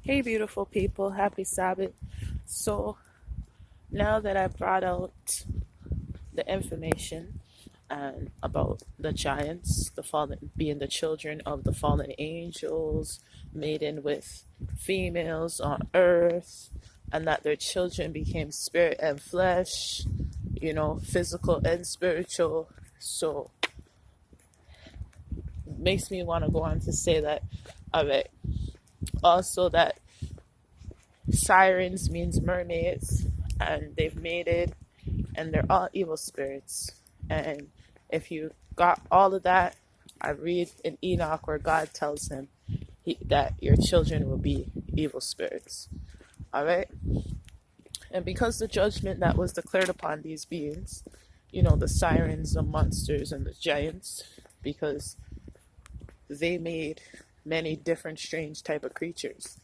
Hey, beautiful people, happy Sabbath. So, now that I brought out the information and about the giants, the fallen being the children of the fallen angels, mating with females on earth, and that their children became spirit and flesh, physical and spiritual. So, it makes me want to go on to say that, all right, also that sirens means mermaids, and they've mated, and they're all evil spirits. And if you got all of that, I read in Enoch where God tells him that your children will be evil spirits. All right? And because the judgment that was declared upon these beings, the sirens, the monsters, and the giants, because they made many different strange type of creatures.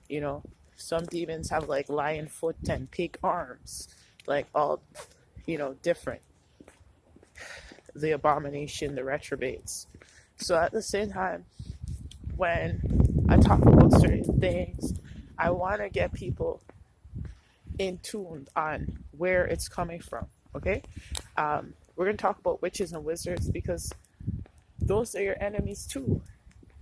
You know, some demons have like lion foot and pig arms, like all, different. The abomination, the retrobates. So at the same time, when I talk about certain things, I want to get people in tune on where it's coming from. Okay, we're gonna talk about witches and wizards because those are your enemies too.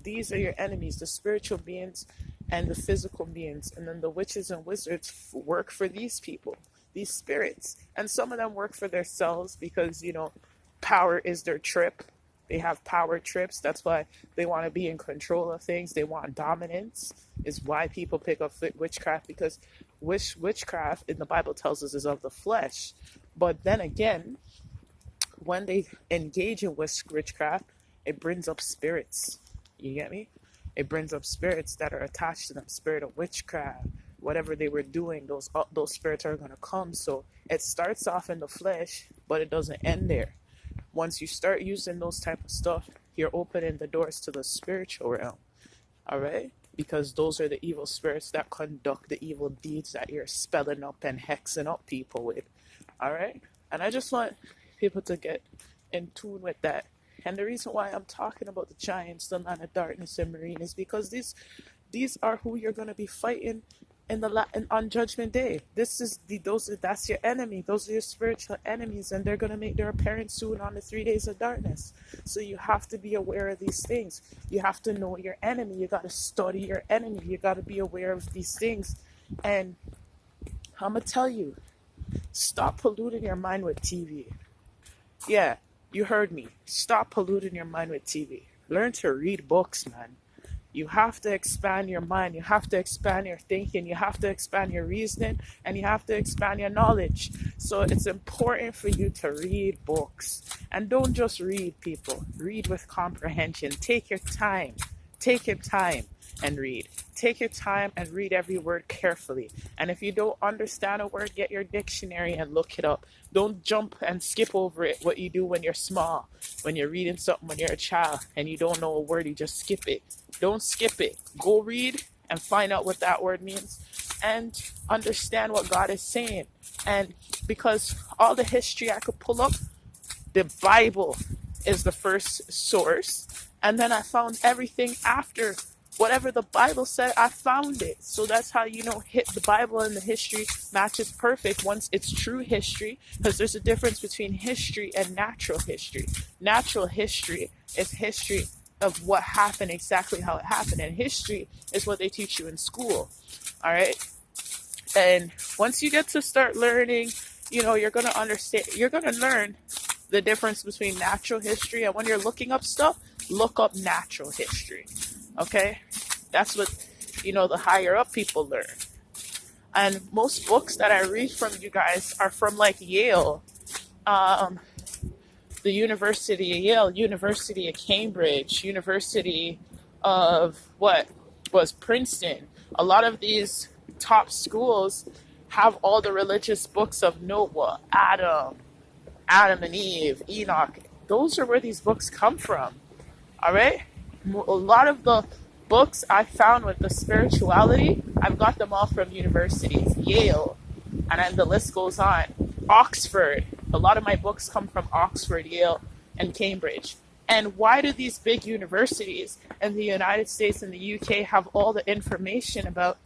These are your enemies, the spiritual beings and the physical beings. And then the witches and wizards work for these people, these spirits. And some of them work for themselves because, power is their trip. They have power trips. That's why they want to be in control of things. They want dominance, is why people pick up witchcraft, because witchcraft in the Bible tells us is of the flesh. But then again, when they engage in witchcraft, it brings up spirits. You get me? It brings up spirits that are attached to them. Spirit of witchcraft, whatever they were doing, those spirits are gonna come. So it starts off in the flesh, but it doesn't end there. Once you start using those type of stuff, you're opening the doors to the spiritual realm. All right? Because those are the evil spirits that conduct the evil deeds that you're spelling up and hexing up people with. All right? And I just want people to get in tune with that. And the reason why I'm talking about the giants, the land of darkness, and marine is because these are who you're going to be fighting on Judgment Day. That's your enemy. Those are your spiritual enemies, and they're going to make their appearance soon on the 3 days of darkness. So you have to be aware of these things. You have to know your enemy. You got to study your enemy. You got to be aware of these things. And I'm gonna tell you, stop polluting your mind with TV. Yeah. You heard me. Stop polluting your mind with TV. Learn to read books, man. You have to expand your mind. You have to expand your thinking. You have to expand your reasoning. And you have to expand your knowledge. So it's important for you to read books. And don't just read, people. Read with comprehension. Take your time. Take your time and read. Take your time and read every word carefully. And if you don't understand a word, get your dictionary and look it up. Don't jump and skip over it, what you do when you're small. When you're reading something when you're a child and you don't know a word, you just skip it. Don't skip it. Go read and find out what that word means and understand what God is saying. And because all the history I could pull up, the Bible is the first source. And then I found everything after whatever the Bible said, I found it. So that's how hit the Bible and the history matches perfect once it's true history, because there's a difference between history and natural history. Natural history is history of what happened, exactly how it happened. And history is what they teach you in school. All right. And once you get to start learning, you're going to understand, you're going to learn the difference between natural history. And when you're looking up stuff, look up natural history. Okay? That's what, the higher up people learn. And most books that I read from you guys are from like Yale, the University of Yale, University of Cambridge, University of Princeton. A lot of these top schools have all the religious books of Noah, Adam and Eve, Enoch. Those are where these books come from. All right? A lot of the books I found with the spirituality, I've got them all from universities, Yale, and then the list goes on. Oxford. A lot of my books come from Oxford, Yale, and Cambridge. And why do these big universities in the United States and the UK have all the information about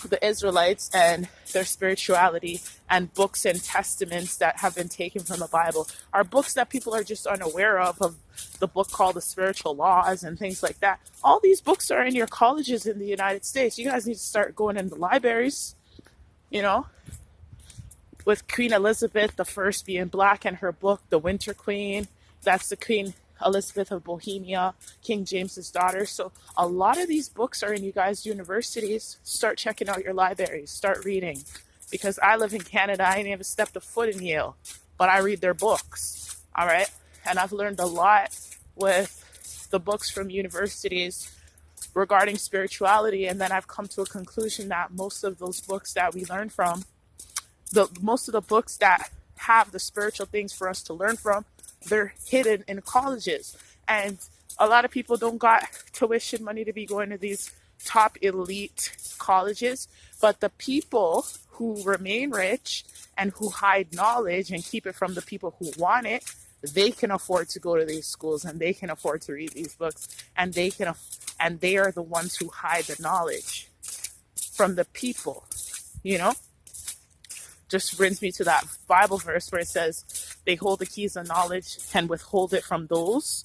the Israelites and their spirituality, and books and testaments that have been taken from the Bible are books that people are just unaware of the book called The Spiritual Laws and things like that. All these books are in your colleges in the United States. You guys need to start going in the libraries, you know, with Queen Elizabeth the First being black and her book, The Winter Queen. That's the Queen Elizabeth of Bohemia, King James's daughter. So a lot of these books are in you guys' universities. Start checking out your libraries. Start reading. Because I live in Canada. I ain't even stepped a foot in Yale. But I read their books. All right? And I've learned a lot with the books from universities regarding spirituality. And then I've come to a conclusion that most of those books that we learn from, most of the books that have the spiritual things for us to learn from, they're hidden in colleges. And a lot of people don't got tuition money to be going to these top elite colleges. But the people who remain rich and who hide knowledge and keep it from the people who want it, they can afford to go to these schools and they can afford to read these books, and they are the ones who hide the knowledge from the people, you know? Just brings me to that Bible verse where it says they hold the keys of knowledge and withhold it from those,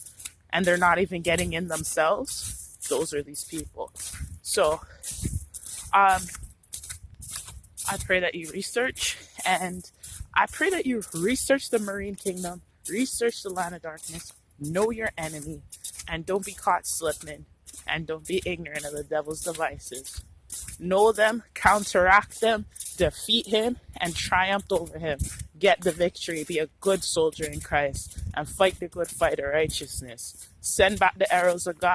and they're not even getting in themselves. Those are these people. So I pray that you research, and I pray that you research the Marine Kingdom, research the land of darkness, know your enemy, and don't be caught slipping, and don't be ignorant of the devil's devices. Know them, counteract them, defeat him, and triumph over him. Get the victory. Be a good soldier in Christ and fight the good fight of righteousness. Send back the arrows of God.